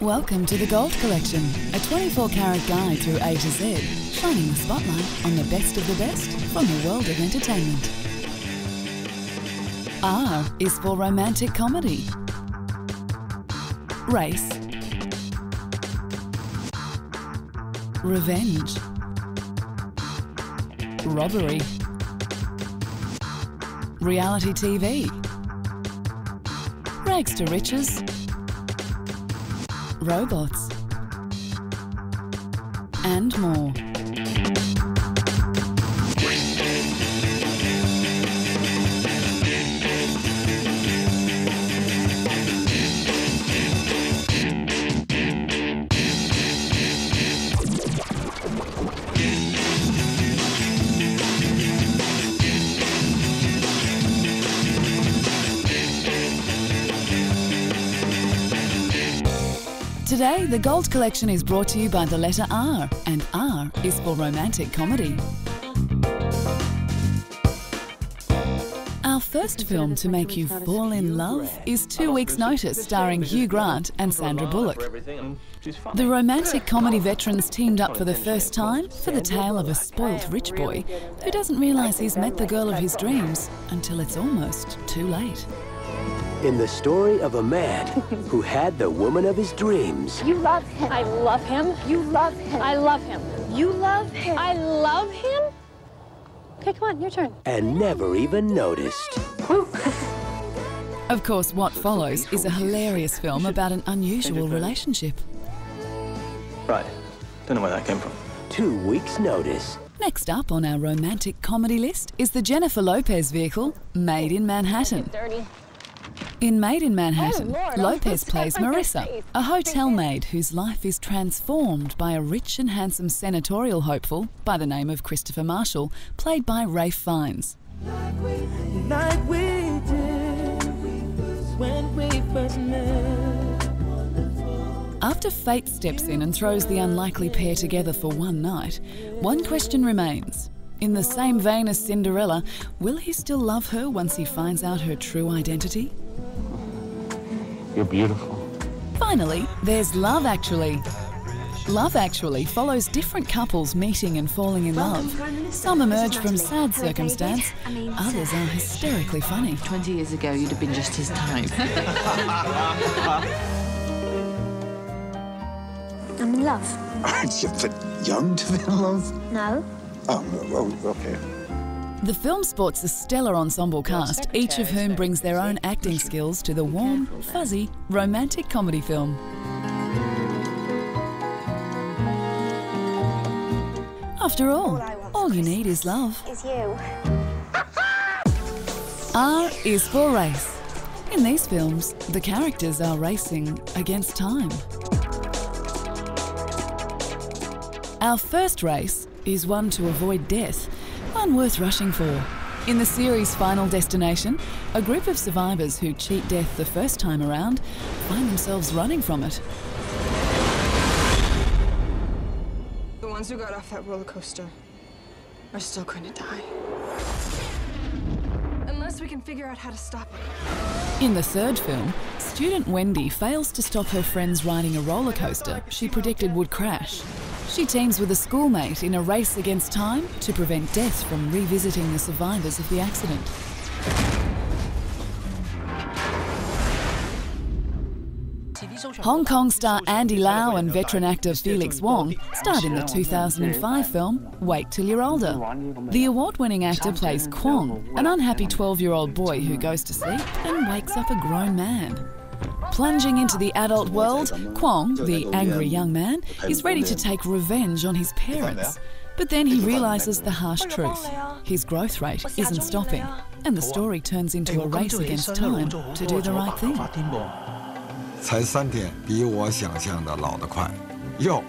Welcome to the Gold Collection, a 24-carat guide through A to Z, shining the spotlight on the best of the best from the world of entertainment. R is for romantic comedy, race, revenge, robbery, reality TV, rags to riches, robots, and more. Today, the Gold Collection is brought to you by the letter R, and R is for romantic comedy. Our first film to make you fall in love is 2 Weeks' Notice, starring Hugh Grant and Sandra Bullock. The romantic comedy veterans teamed up for the first time for the tale of a spoilt rich boy who doesn't realise he's met the girl of his dreams until it's almost too late. In the story of a man who had the woman of his dreams. You love him. I love him. You love him. I love him. You love him. I love him. Okay, come on, your turn. And never even noticed. Of course, what follows is a hilarious film about an unusual relationship. Right. Don't know where that came from. 2 Weeks' Notice. Next up on our romantic comedy list is the Jennifer Lopez vehicle, Made in Manhattan. Dirty. In Made in Manhattan, Oh, Lord, Lopez plays on your Marissa, face. a hotel maid whose life is transformed by a rich and handsome senatorial hopeful by the name of Christopher Marshall, played by Ralph Fiennes. Like we did when we first met. After fate steps in and throws the unlikely pair together for one night, one question remains. In the same vein as Cinderella, will he still love her once he finds out her true identity? You're beautiful. Finally, there's Love Actually. Love Actually follows different couples meeting and falling in love. Some emerge from sad circumstance, others are hysterically funny. 20 years ago, you'd have been just his type. I'm in love. Aren't you a bit young to be in love? No. Oh, okay. The film sports a stellar ensemble cast, each of whom brings their own acting skills to the warm, fuzzy, romantic comedy film. After all you need is love. Is you. R is for race. In these films, the characters are racing against time. Our first race is one to avoid death, one worth rushing for. In the series' Final Destination, a group of survivors who cheat death the first time around find themselves running from it. The ones who got off that roller coaster are still going to die. Unless we can figure out how to stop it. In the third film, student Wendy fails to stop her friends riding a roller coaster she predicted would crash. She teams with a schoolmate in a race against time to prevent death from revisiting the survivors of the accident. Hong Kong star Andy Lau and veteran actor Felix Wong starred in the 2005 film Wait Till You're Older. The award-winning actor plays Kwong, an unhappy 12-year-old boy who goes to sleep and wakes up a grown man. Plunging into the adult world, Kwong, the angry young man, is ready to take revenge on his parents. But then he realises the harsh truth. His growth rate isn't stopping, and the story turns into a race against time to do the right thing. 才3天，比我想象的老得快。哟。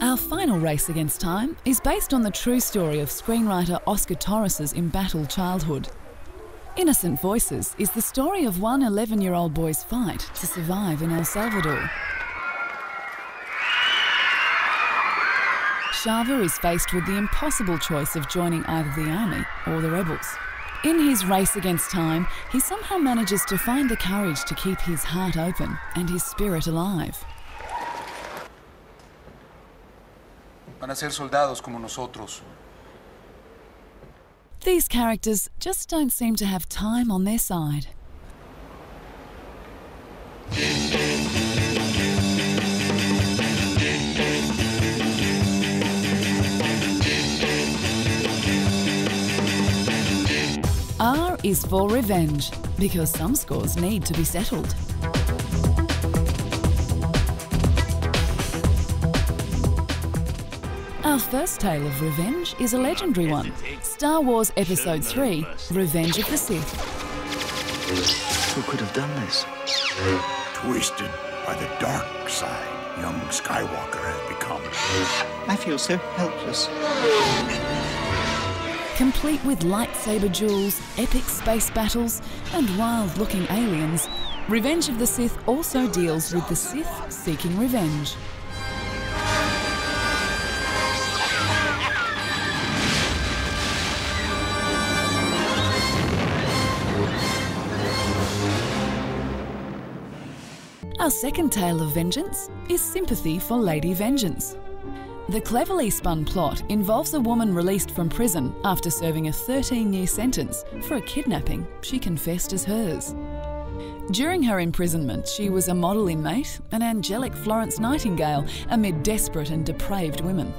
Our final race against time is based on the true story of screenwriter Oscar Torres's embattled childhood. Innocent Voices is the story of one 11-year-old boy's fight to survive in El Salvador. Shava is faced with the impossible choice of joining either the army or the rebels. In his race against time, he somehow manages to find the courage to keep his heart open and his spirit alive. Van a ser soldados como nosotros. These characters just don't seem to have time on their side. R is for revenge, because some scores need to be settled. Our first tale of revenge is a legendary one. Star Wars Episode 3, Revenge of the Sith. Who could have done this? Twisted by the dark side, young Skywalker has become. I feel so helpless. Complete with lightsaber duels, epic space battles, and wild-looking aliens, Revenge of the Sith also deals with the Sith seeking revenge. Our second tale of vengeance is Sympathy for Lady Vengeance. The cleverly spun plot involves a woman released from prison after serving a 13-year sentence for a kidnapping she confessed as hers. During her imprisonment, she was a model inmate, an angelic Florence Nightingale amid desperate and depraved women.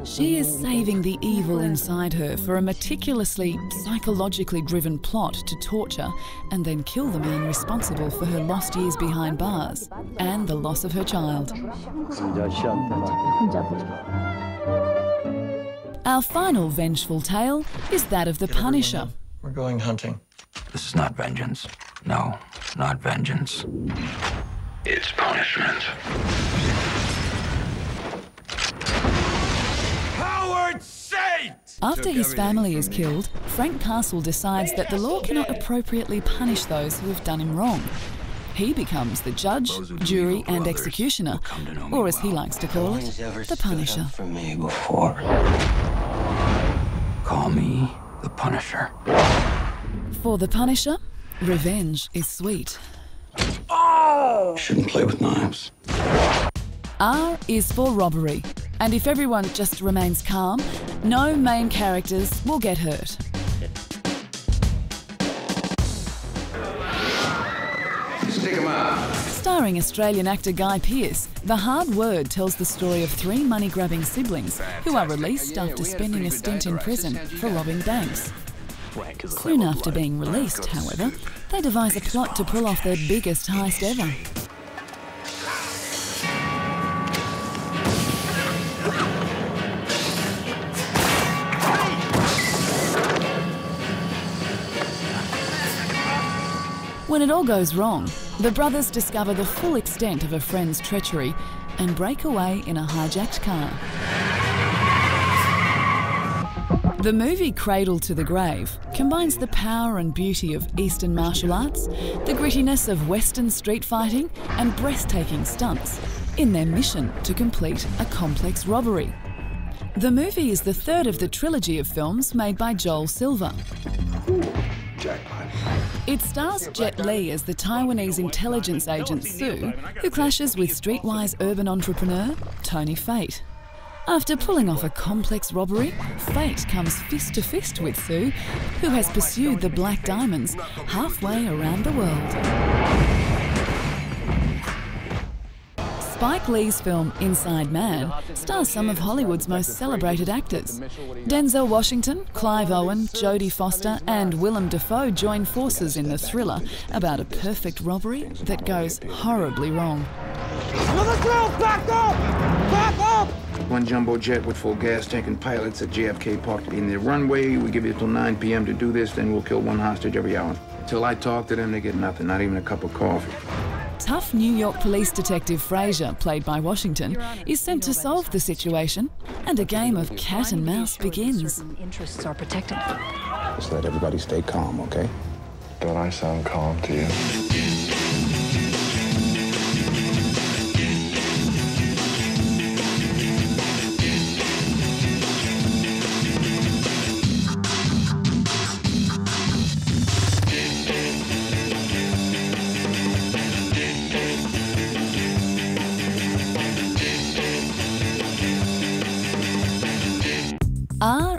She is saving the evil inside her for a meticulously, psychologically driven plot to torture and then kill the man responsible for her lost years behind bars and the loss of her child. Our final vengeful tale is that of The Punisher. We're going hunting. This is not vengeance. No, not vengeance. It's punishment. After his family is killed, Frank Castle decides that the law cannot appropriately punish those who have done him wrong. He becomes the judge, jury and executioner, or as he likes to call it, the Punisher. Call me the Punisher. For the Punisher, revenge is sweet. Oh! Shouldn't play with knives. R is for robbery, and if everyone just remains calm, no main characters will get hurt. Stick 'em out. Starring Australian actor Guy Pearce, The Hard Word tells the story of three money-grabbing siblings who are released after spending a stint in prison for robbing banks. Soon after being released, however, they devise a plot to pull off their biggest heist ever. When it all goes wrong, the brothers discover the full extent of a friend's treachery and break away in a hijacked car. The movie Cradle to the Grave combines the power and beauty of Eastern martial arts, the grittiness of Western street fighting, and breathtaking stunts in their mission to complete a complex robbery. The movie is the third of the trilogy of films made by Joel Silver. It stars Jet Li as the Taiwanese intelligence agent Sue, who clashes with streetwise urban entrepreneur Tony Fate. After pulling off a complex robbery, Fate comes fist to fist with Sue, who has pursued the Black Diamonds halfway around the world. Spike Lee's film Inside Man stars some of Hollywood's most celebrated actors. Denzel Washington, Clive Owen, Jodie Foster and Willem Dafoe join forces in the thriller about a perfect robbery that goes horribly wrong. Back up! Back up! One jumbo jet with full gas tank and pilots at JFK parked in the runway. We give you till 9 p.m. to do this, then we'll kill one hostage every hour. Till I talk to them, they get nothing, not even a cup of coffee. Tough New York police detective Fraser, played by Washington, is sent to solve the situation, and a game of cat and mouse begins. Interests are protected. Just let everybody stay calm, okay? Don't I sound calm to you?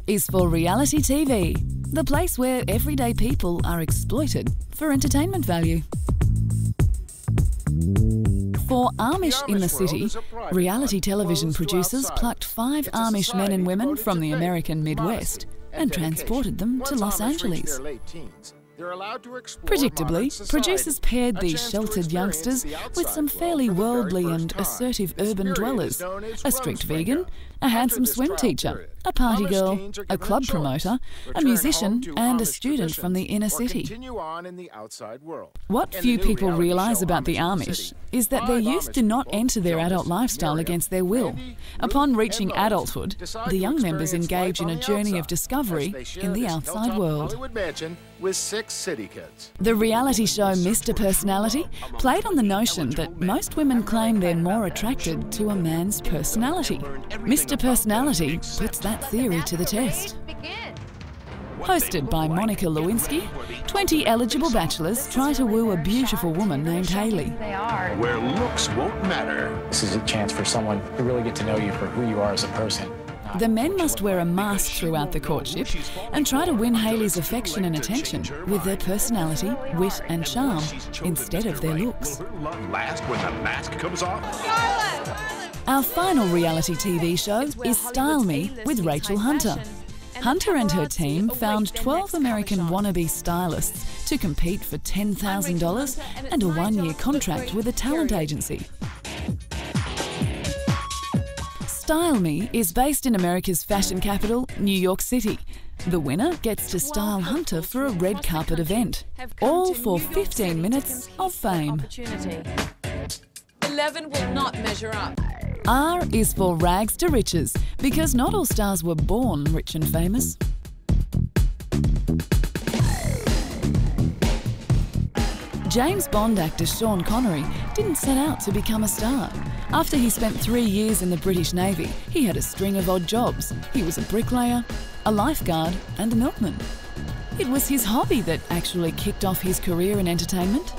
is for reality TV, the place where everyday people are exploited for entertainment value. For Amish in the City, reality television producers plucked 5 Amish men and women from the American Midwest and transported them to Los Angeles. Predictably, producers paired these sheltered youngsters with some fairly worldly and assertive urban dwellers, a strict vegan, a handsome swim teacher, a party girl, a club promoter, a musician and a student from the inner city. What few people realise about the Amish is that their youth do not enter their adult lifestyle against their will. Upon reaching adulthood, the young members engage in a journey of discovery in the outside world. With 6 city kids. The reality show Mr. Personality played on the notion that most women claim they're more attracted to a man's personality. Mr. Personality puts that theory to the test. Hosted by Monica Lewinsky, 20 eligible bachelors try to woo a beautiful woman named Haley. Where looks won't matter. This is a chance for someone to really get to know you for who you are as a person. The men must wear a mask throughout the courtship and try to win Haley's affection and attention with their personality, wit and charm instead of their looks. Last when the mask comes off. Our final reality TV show is Style Me with Rachel Hunter. Hunter and her team found 12 American wannabe stylists to compete for $10,000 and a 1-year contract with a talent agency. Style Me is based in America's fashion capital, New York City. The winner gets to style Hunter for a red carpet event, all for 15 minutes of fame. 11 will not measure up. R is for Rags to Riches, because not all stars were born rich and famous. James Bond actor Sean Connery didn't set out to become a star. After he spent 3 years in the British Navy, he had a string of odd jobs. He was a bricklayer, a lifeguard and a milkman. It was his hobby that actually kicked off his career in entertainment.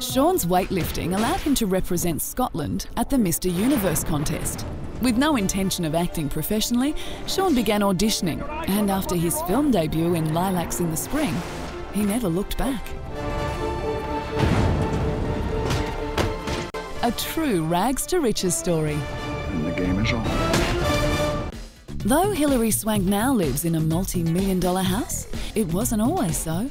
Sean's weightlifting allowed him to represent Scotland at the Mr. Universe contest. With no intention of acting professionally, Sean began auditioning, and after his film debut in Lilacs in the Spring, he never looked back. A true rags to riches story. And the game is on. Though Hilary Swank now lives in a multi-million-dollar house, it wasn't always so.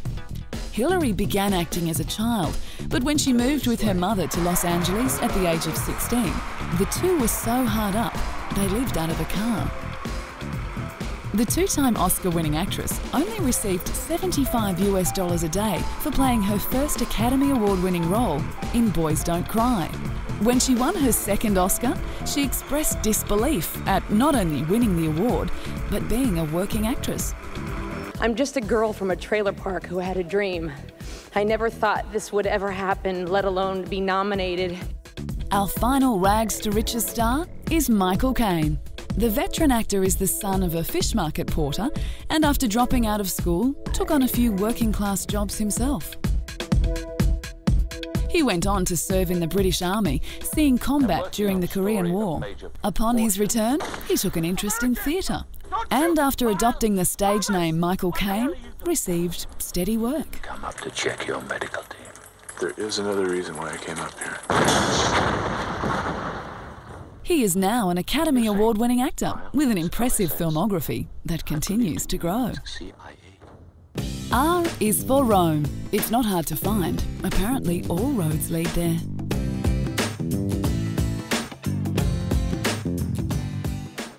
Hilary began acting as a child, but when she moved with her mother to Los Angeles at the age of 16, the two were so hard up, they lived out of a car. The 2-time Oscar-winning actress only received $75 a day for playing her first Academy Award-winning role in Boys Don't Cry. When she won her second Oscar, she expressed disbelief at not only winning the award, but being a working actress. I'm just a girl from a trailer park who had a dream. I never thought this would ever happen, let alone be nominated. Our final rags to riches star is Michael Caine. The veteran actor is the son of a fish market porter and after dropping out of school, took on a few working-class jobs himself. He went on to serve in the British Army, seeing combat during the Korean War. Upon his return, he took an interest in theatre, and after adopting the stage name Michael Caine, received steady work. Come up to check your medical team. There is another reason why I came up here. He is now an Academy Award-winning actor with an impressive filmography that continues to grow. R is for Rome. It's not hard to find. Apparently all roads lead there.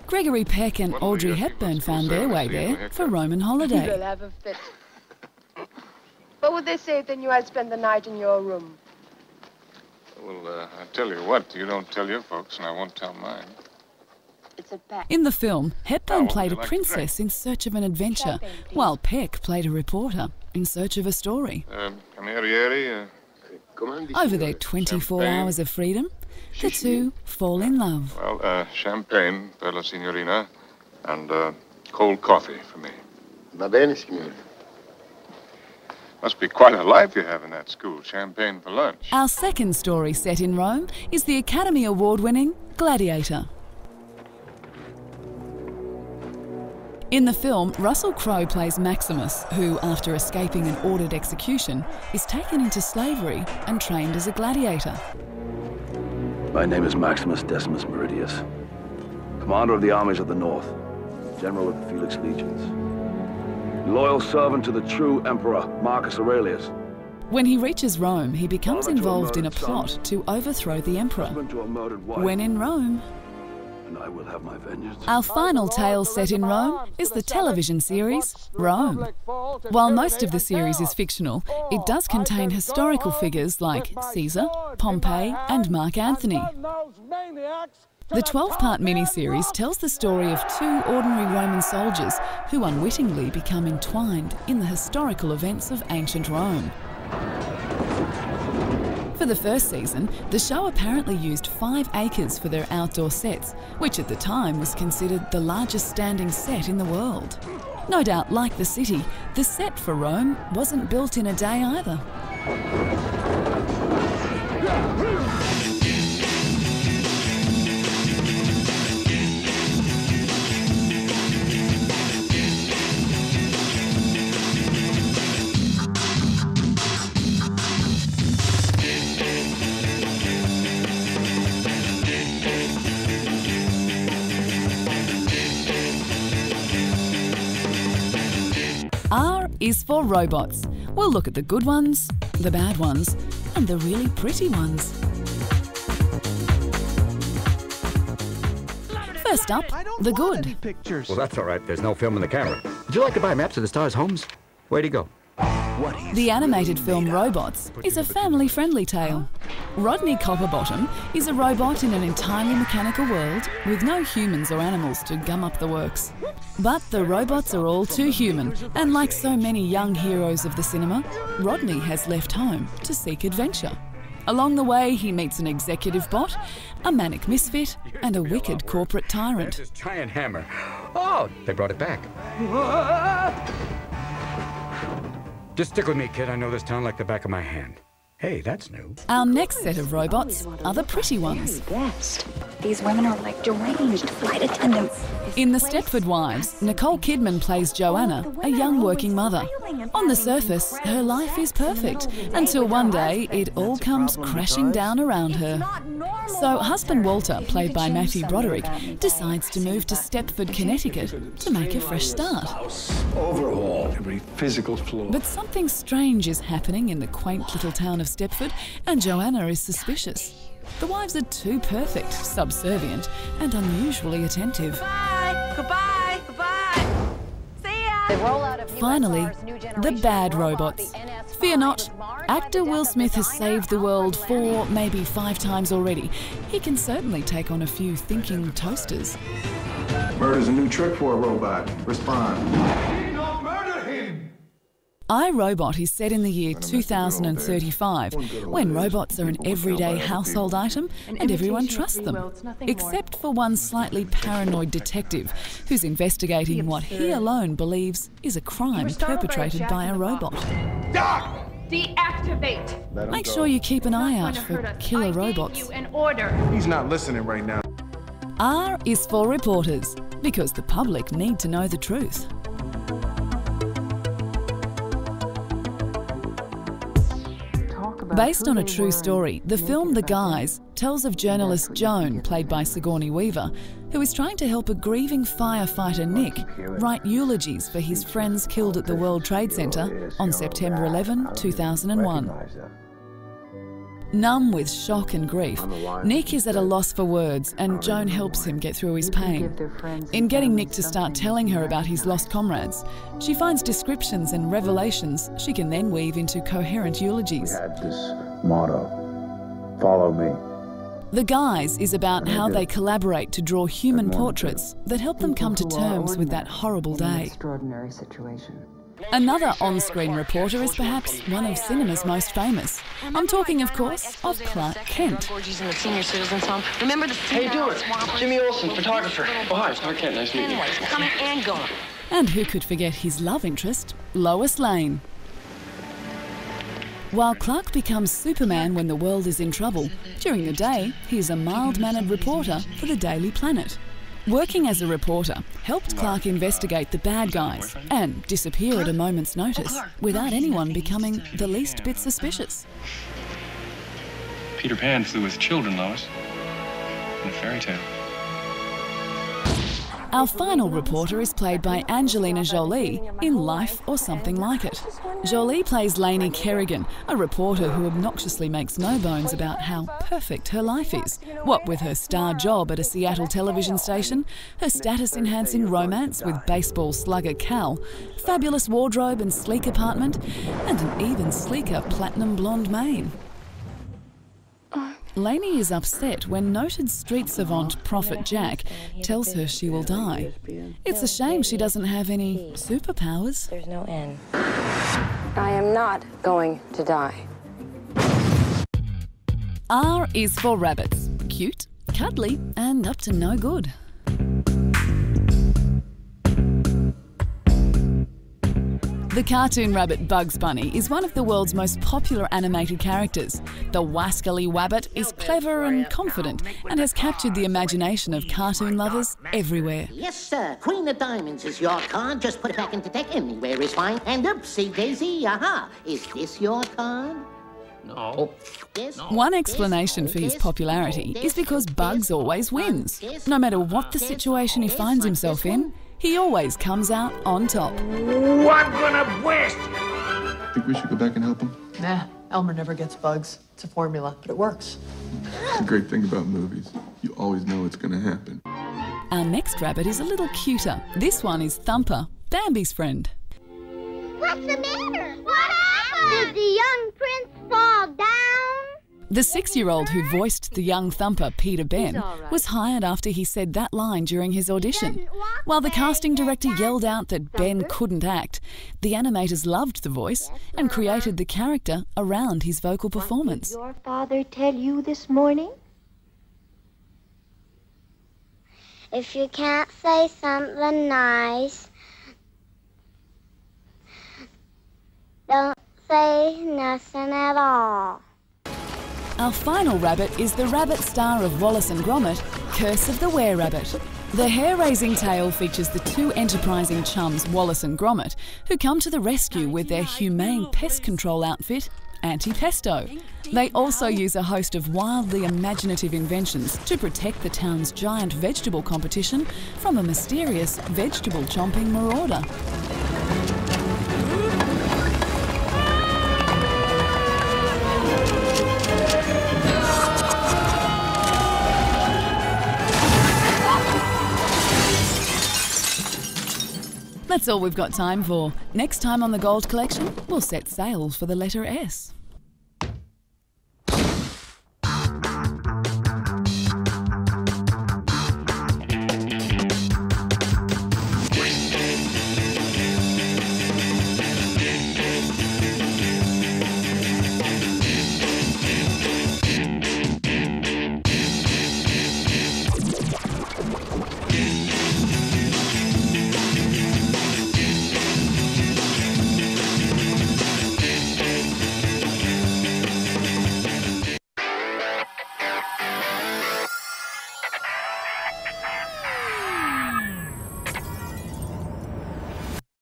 Gregory Peck and Audrey Hepburn found their way there for Roman holiday. You'll have a fit. What would they say if they knew I'd spend the night in your room? Well, I tell you what, you don't tell your folks and I won't tell mine. It's a pact. In the film, Hepburn played a princess in search of an adventure, while Peck played a reporter in search of a story. Over their 24 hours of freedom, the two fall in love. Well, champagne per la signorina and cold coffee for me. Va bene, signore. Must be quite a life you have in that school. Champagne for lunch. Our second story set in Rome is the Academy Award-winning Gladiator. In the film, Russell Crowe plays Maximus, who, after escaping an ordered execution, is taken into slavery and trained as a gladiator. My name is Maximus Decimus Meridius, commander of the armies of the North, general of the Felix Legions, loyal servant to the true emperor, Marcus Aurelius. When he reaches Rome, he becomes involved in a plot to overthrow the emperor. When in Rome, and I will have my vengeance. Our final tale set in Rome is the television series Rome. While most of the series is fictional, it does contain historical figures like Caesar, Pompey, and Mark Antony. The 12-part miniseries tells the story of two ordinary Roman soldiers who unwittingly become entwined in the historical events of ancient Rome. For the first season, the show apparently used 5 acres for their outdoor sets, which at the time was considered the largest standing set in the world. No doubt, like the city, the set for Rome wasn't built in a day either. R is for robots. We'll look at the good ones, the bad ones, and the really pretty ones. First up, the good. Well, that's all right. There's no film in the camera. Would you like to buy maps of the stars' homes? Where'd he go? The animated film Robots is a family-friendly tale. Rodney Copperbottom is a robot in an entirely mechanical world with no humans or animals to gum up the works. But the robots are all too human, and like so many young heroes of the cinema, Rodney has left home to seek adventure. Along the way, he meets an executive bot, a manic misfit, and a wicked corporate tyrant. There's this giant hammer. Oh, they brought it back. Just stick with me, kid. I know this town like the back of my hand. Hey, that's new. Our next set of robots are the pretty ones. These women are like deranged flight attendants. In The Stepford Wives, Nicole Kidman plays Joanna, a young working mother. On the surface, her life is perfect, until one day it all comes crashing down around her. So husband Walter, played by Matthew Broderick, decides to move to Stepford, Connecticut to make a fresh start. Overhaul every physical flaw. But something strange is happening in the quaint little town of Stepford, and Joanna is suspicious. The wives are too perfect, subservient, and unusually attentive. Bye. Goodbye. Goodbye. See ya. Finally, the bad robots. Fear not, actor Will Smith has saved the world 4, maybe 5 times already. He can certainly take on a few thinking toasters. Murder's a new trick for a robot. Respond. I, Robot is set in the year 2035, when robots are an everyday household item and everyone trusts them, except for one slightly paranoid detective who's investigating what he alone believes is a crime perpetrated by a robot. Deactivate. Make sure you keep an eye out for killer robots. He's not listening right now. R is for reporters, because the public need to know the truth. Based on a true story, the film The Guys tells of journalist Joan, played by Sigourney Weaver, who is trying to help a grieving firefighter, Nick, write eulogies for his friends killed at the World Trade Center on September 11, 2001. Numb with shock and grief, Nick is at a loss for words, and Joan helps him get through his pain. In getting Nick to start telling her about his lost comrades, she finds descriptions and revelations she can then weave into coherent eulogies. We had this motto, follow me. The Guys is about how they collaborate to draw human portraits that help them come to terms with that horrible day. Extraordinary situation. Another on-screen reporter is perhaps one of cinema's most famous. I'm talking, of course, of Clark Kent. How you doing? Jimmy Olsen, photographer. Oh, hi, it's Clark Kent. Nice to meet you. Coming and going. And who could forget his love interest, Lois Lane. While Clark becomes Superman when the world is in trouble, during the day, he's a mild-mannered reporter for the Daily Planet. Working as a reporter helped Clark investigate the bad guys and disappear at a moment's notice without anyone becoming the least bit suspicious. Peter Pan flew with children, Lois, in a fairy tale. Our final reporter is played by Angelina Jolie in Life or Something Like It. Jolie plays Lainey Kerrigan, a reporter who obnoxiously makes no bones about how perfect her life is. What with her star job at a Seattle television station, her status-enhancing romance with baseball slugger Cal, fabulous wardrobe and sleek apartment, and an even sleeker platinum blonde mane. Lainey is upset when noted street savant Prophet Jack tells her she will die. It's a shame she doesn't have any superpowers. There's no end. I am not going to die. R is for rabbits. Cute, cuddly, and up to no good. The cartoon rabbit Bugs Bunny is one of the world's most popular animated characters. The wascally wabbit is clever and confident and has captured the imagination of cartoon lovers everywhere. Yes, sir. Queen of Diamonds is your card. Just put it back into deck. Anywhere is fine. And oopsie daisy, aha. Is this your card? No. One explanation for his popularity is because Bugs always wins. No matter what the situation he finds himself in, he always comes out on top. I'm gonna blast you! Think we should go back and help him? Nah, Elmer never gets bugs. It's a formula, but it works. The great thing about movies, you always know it's gonna happen. Our next rabbit is a little cuter. This one is Thumper, Bambi's friend. What's the matter? What happened? Did the young prince fall down? The 6-year-old who voiced the young Thumper, Peter Ben, was hired after he said that line during his audition. While the casting director yelled out that Ben couldn't act, the animators loved the voice and created the character around his vocal performance. What did your father tell you this morning? If you can't say something nice, don't say nothing at all. Our final rabbit is the rabbit star of Wallace and Gromit, Curse of the Were-Rabbit. The hair-raising tale features the two enterprising chums Wallace and Gromit, who come to the rescue with their humane pest control outfit, Anti-Pesto. They also use a host of wildly imaginative inventions to protect the town's giant vegetable competition from a mysterious vegetable-chomping marauder. That's all we've got time for. Next time on The Gold Collection, we'll set sail for the letter S.